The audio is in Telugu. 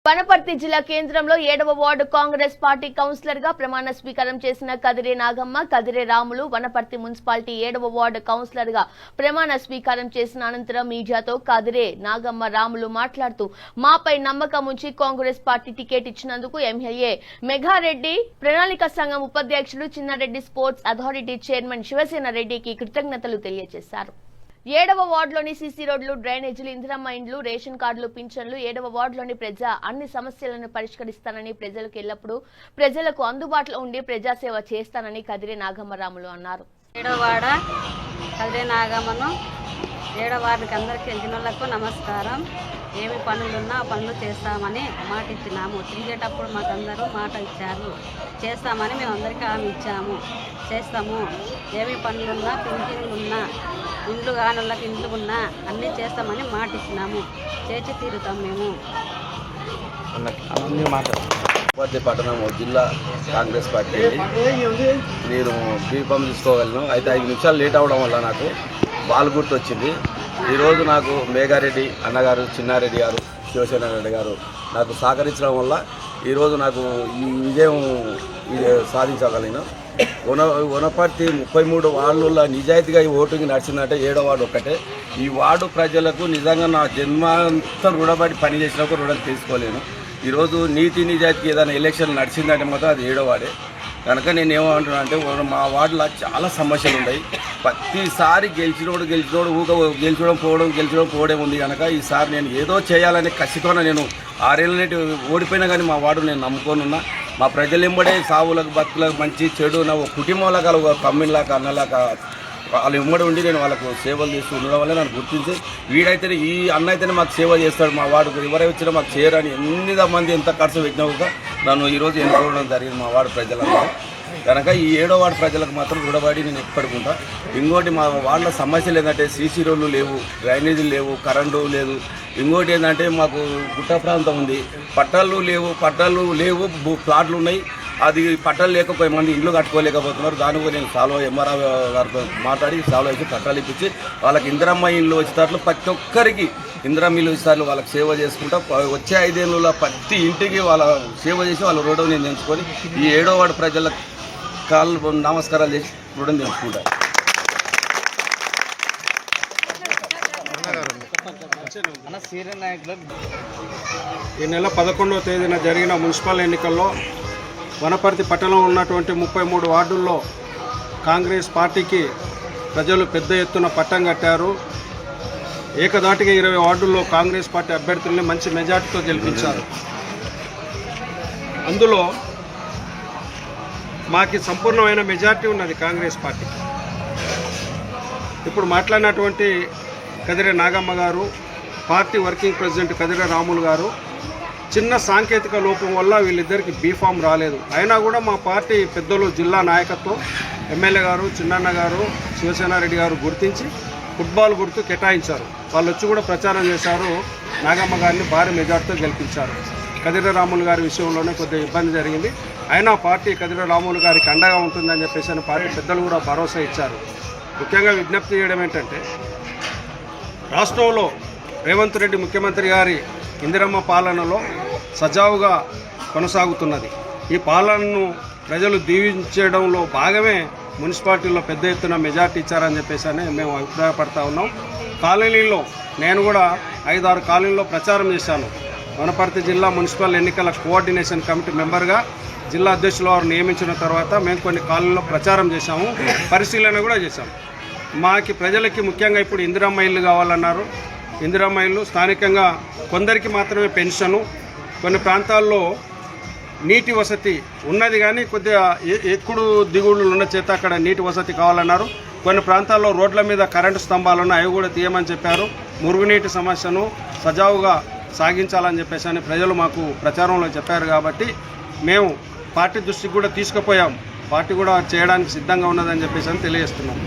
వనపర్తి జిల్లా కేంద్రంలో 7వ వార్డు కాంగ్రెస్ పార్టీ కౌన్సిలర్ గా ప్రమాణ స్వీకారం చేసిన కదిరే నాగమ్మ, కదిరే రాములు వనపర్తి మున్సిపాలిటీ 7వ వార్డు కౌన్సిలర్ గా ప్రమాణ స్వీకారం చేసిన అనంతరం మీడియాతో కదిరే నాగమ్మ, రాములు మాట్లాడుతూ మాపై నమ్మకం ఉంచి కాంగ్రెస్ పార్టీ టికెట్ ఇచ్చినందుకు ఎమ్మెల్యే మెఘారెడ్డి, ప్రణాళిక సంఘం ఉపాధ్యక్షులు Chinnareddy, sports authority chairman Shivasena రెడ్డికి కృతజ్ఞతలు తెలియజేశారు. 7వ వార్డులోని సీసీ రోడ్లు, డ్రైనేజీలు, ఇందిరమ్మ ఇండ్లు, రేషన్ కార్డులు, పింఛన్లు, 7వ వార్డులోని ప్రజా అన్ని సమస్యలను పరిష్కరిస్తానని, ప్రజలకు ఎల్లప్పుడూ ప్రజలకు అందుబాటులో ఉండి ప్రజాసేవ చేస్తానని కదిరే నాగమ్మరాములు అన్నారు. 7వ వార్డు కదిరే నాగమ్మను 7వ వార్డుకి అందరికీ వెళ్తున్నలకు నమస్కారం. ఏమి పనులున్నా ఆ పనులు చేస్తామని మాట ఇచ్చినాము. తిరిగేటప్పుడు మాకందరూ మాట ఇచ్చారు, చేస్తామని మేము అందరికీ హామీ ఇచ్చాము, చేస్తాము. ఏమి పనులున్నా, పింఛన్లున్నా, ఇండ్లు కానోళ్ళకి ఇండ్లు ఉన్నా అన్నీ చేస్తామని మాట ఇచ్చినాము, చేసి తీరుతాం మేము. వనపర్తి పట్టణం జిల్లా కాంగ్రెస్ పార్టీ నేను దీపం తీసుకోగలను. అయితే 5 నిమిషాలు లేట్ అవడం వల్ల నాకు బాల్ గుర్తు వచ్చింది. ఈరోజు నాకు మేఘారెడ్డి అన్నగారు, చిన్నారెడ్డి గారు, శివసేన రెడ్డి గారు నాకు సహకరించడం వల్ల ఈరోజు నాకు ఈ విజయం సాధించగలను. వనపర్తి 33 వార్డుల నిజాయితీగా ఈ ఓటింగ్ నడిచిందంటే 7వ వార్డు ఒక్కటే. ఈ వార్డు ప్రజలకు నిజంగా నా జన్మంతా రుణపడి పనిచేసినప్పుడు రుణం తీసుకోలేను. ఈరోజు నీతి నిజాయితీ ఏదైనా ఎలక్షన్ నడిచిందంటే మాత్రం అది 7వ వార్డే. కనుక నేను ఏమంటున్నా అంటే మా వార్డులో చాలా సమస్యలు ఉన్నాయి. ప్రతిసారి గెలిచినోడు గెలిచడం పోవడం ఉంది. కనుక ఈసారి నేను ఏదో చేయాలనే కసితోన నేను 6 ఏళ్ళ నేటి ఓడిపోయినా కానీ మా వార్డు నేను నమ్ముకోనున్నా. మా ప్రజలు ఎంబడే సావులకు, బతుకులకు, మంచి చెడు నా కుటుంబంలాగా, ఒక కమ్మిన్లాగా, అన్నలాగా వాళ్ళు ఇమ్మడి ఉండి నేను వాళ్ళకు సేవలు చేస్తూ ఉండడం వల్ల నన్ను గుర్తించి వీడైతేనే ఈ అన్న అయితేనే మాకు సేవ చేస్తాడు, మా వాడుకు ఎవరై వచ్చినా మాకు చేయరని ఎన్ని మంది ఎంత ఖర్చు పెట్టినా కూడా నన్ను ఈరోజు ఎన్నుకోవడం జరిగింది మా వార్డు ప్రజలందరూ. కనుక ఈ 7వ వార్డు ప్రజలకు మాత్రం రుణపడి నేను ఎప్పటికుంటా. ఇంకోటి మా వార్డులో సమస్యలు ఏంటంటే సీసీ రోడ్లు లేవు, డ్రైనేజీలు లేవు, కరెంటు లేదు. ఇంకోటి ఏంటంటే మాకు గుట్ట ప్రాంతం ఉంది, పట్టాలు లేవు, ప్లాట్లు ఉన్నాయి. అది పట్టాలు లేక 10 మంది ఇల్లు కట్టుకోలేకపోతున్నారు. దాని కూడా నేను ఎంఆర్ఆర్ గారితో మాట్లాడి సాల్వ్ అయితే పట్టాలు ఇప్పించి వాళ్ళకి ఇందిరమ్మ ఇల్లు వచ్చేటట్లు ప్రతి ఒక్కరికి ఇందిరమ్మ ఇల్లు ఇస్తారు. వాళ్ళకి సేవ చేసుకుంటా వచ్చే 5 ఏళ్ళలో ప్రతి ఇంటికి వాళ్ళ సేవ చేసి వాళ్ళ రుణం నేను తెంచుకొని ఈ 7వ వార్డు ప్రజలకు కాళ్ళు నమస్కారాలు చేసి రుణం తెంచుకుంటారు. ఈ నెల 11వ తేదీన జరిగిన మున్సిపల్ ఎన్నికల్లో వనపర్తి పట్టణంలో ఉన్నటువంటి 33 వార్డుల్లో కాంగ్రెస్ పార్టీకి ప్రజలు పెద్ద ఎత్తున పట్టం కట్టారు. ఏకధాటిగా 20 వార్డుల్లో కాంగ్రెస్ పార్టీ అభ్యర్థుల్ని మంచి మెజార్టీతో గెలిపించారు. అందులో మాకు సంపూర్ణమైన మెజార్టీ ఉన్నది కాంగ్రెస్ పార్టీ. ఇప్పుడు మాట్లాడినటువంటి కదిరే నాగమ్మ గారు, party working president Kadire Ramulu గారు, చిన్న సాంకేతిక లోపం వల్ల వీళ్ళిద్దరికి బీఫామ్ రాలేదు. అయినా కూడా మా పార్టీ పెద్దలు, జిల్లా నాయకత్వం, ఎమ్మెల్యే గారు, చిన్నన్న గారు, శివసేన రెడ్డి గారు గుర్తించి ఫుట్బాల్ గుర్తు కేటాయించారు. వాళ్ళు వచ్చి కూడా ప్రచారం చేశారు. నాగమ్మ గారిని భారీ మెజార్టీతో గెలిపించారు. కదిరే రాములు గారి విషయంలోనే కొద్దిగా ఇబ్బంది జరిగింది. అయినా పార్టీ కదిరే రాములు గారికి అండగా ఉంటుందని చెప్పేసి పార్టీ పెద్దలు కూడా భరోసా ఇచ్చారు. ముఖ్యంగా విజ్ఞప్తి చేయడం ఏంటంటే, రాష్ట్రంలో రేవంత్ రెడ్డి ముఖ్యమంత్రి గారి ఇందిరమ్మ పాలనలో సజావుగా కొనసాగుతున్నది. ఈ పాలనను ప్రజలు దీవించడంలో భాగమే మున్సిపాలిటీలో పెద్ద ఎత్తున మెజార్టీ ఇచ్చారని చెప్పేసి మేము అభిప్రాయపడతా ఉన్నాం. కాలనీలో నేను కూడా 5-6 కాలనీలో ప్రచారం చేశాను. వనపర్తి జిల్లా మున్సిపల్ ఎన్నికల కోఆర్డినేషన్ కమిటీ మెంబర్గా జిల్లా అధ్యక్షుల వారు నియమించిన తర్వాత మేము కొన్ని కాలనీలో ప్రచారం చేశాము, పరిశీలన కూడా చేశాము. మాకి ప్రజలకి ముఖ్యంగా ఇప్పుడు ఇందిరమ్మ ఇల్లు కావాలన్నారు. ఇందిరమ్మ ఇల్లు స్థానికంగా కొందరికి మాత్రమే పెన్షను, కొన్ని ప్రాంతాల్లో నీటి వసతి ఉన్నది కానీ కొద్దిగా ఎక్కుడు దిగుడులు ఉన్న చేత అక్కడ నీటి వసతి కావాలన్నారు. కొన్ని ప్రాంతాల్లో రోడ్ల మీద కరెంటు స్తంభాలు ఉన్నాయి, అవి కూడా తీయమని చెప్పారు. మురుగునీటి సమస్యను సజావుగా సాగించాలని చెప్పేసి ప్రజలు మాకు ప్రచారంలో చెప్పారు. కాబట్టి మేము పార్టీ దృష్టికి కూడా తీసుకుపోయాం. పార్టీ కూడా చేయడానికి సిద్ధంగా ఉన్నదని చెప్పేసి తెలియజేస్తున్నాం.